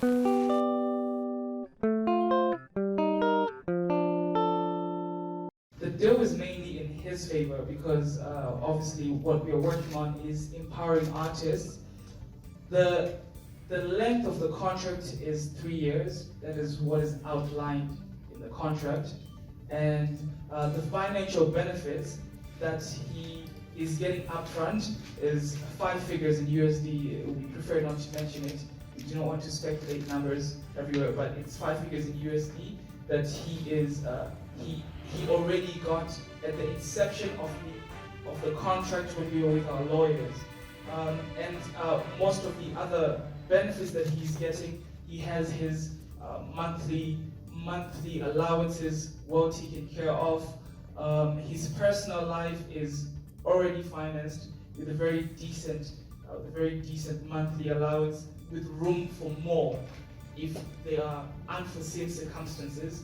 The deal is mainly in his favor because obviously what we are working on is empowering artists. The length of the contract is 3 years. That is what is outlined in the contract. And the financial benefits that he is getting upfront is 5 figures in USD. We prefer not to mention it. We do not want to speculate numbers everywhere, but it's 5 figures in USD that he already got at the inception of the contract when we were with our lawyers. And most of the other benefits that he's getting, he has his monthly allowances well taken care of. His personal life is already financed with a very decent monthly allowance, with room for more if there are unforeseen circumstances.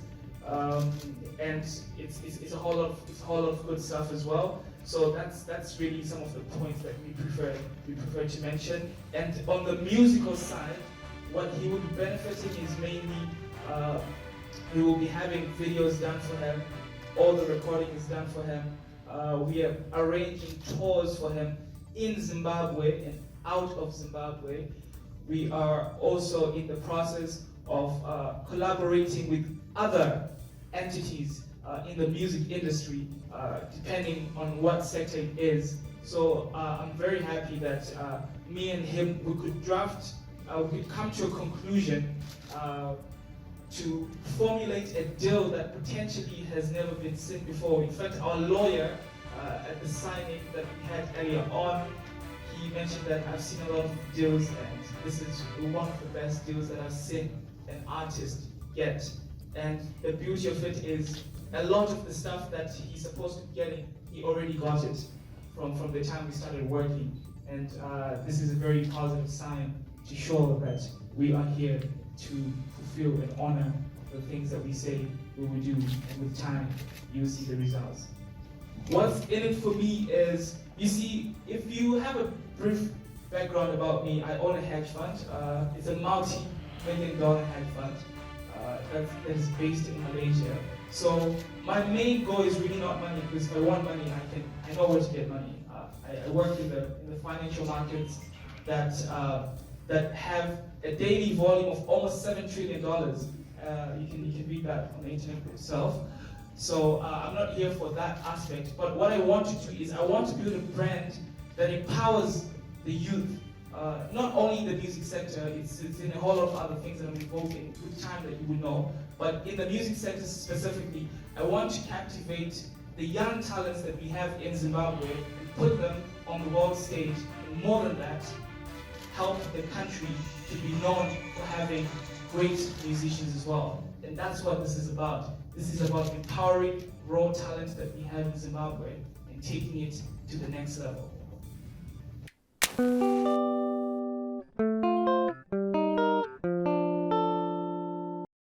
And it's a whole lot of good stuff as well. So that's really some of the points that we prefer to mention. And on the musical side, what he will be benefiting is mainly we will be having videos done for him. All the recording is done for him. We are arranging tours for him in Zimbabwe and out of Zimbabwe. We are also in the process of collaborating with other entities in the music industry, depending on what sector it is. So I'm very happy that me and him, we could come to a conclusion to formulate a deal that potentially has never been seen before. In fact, our lawyer at the signing that we had earlier on, he mentioned that I've seen a lot of deals and this is one of the best deals that I've seen an artist get. And the beauty of it is a lot of the stuff that he's supposed to be getting, he already got it from the time we started working. And this is a very positive sign to show that we are here to fulfill and honor the things that we say we will do, and with time, you'll see the results. What's in it for me is, you see, if you have a brief background about me, I own a hedge fund. It's a multi-million-dollar hedge fund that is based in Malaysia. So my main goal is really not money, because if I want money, I know where to get money. I work in the financial markets that have a daily volume of almost $7 trillion. You can read that on the internet itself. So I'm not here for that aspect, but what I want to do is I want to build a brand that empowers the youth. Not only in the music sector, it's in a whole lot of other things that I'm involved in with time that you will know, but in the music sector specifically, I want to captivate the young talents that we have in Zimbabwe and put them on the world stage, and more than that, help the country to be known for having great musicians as well. And that's what this is about. This is about empowering raw talent that we have in Zimbabwe and taking it to the next level.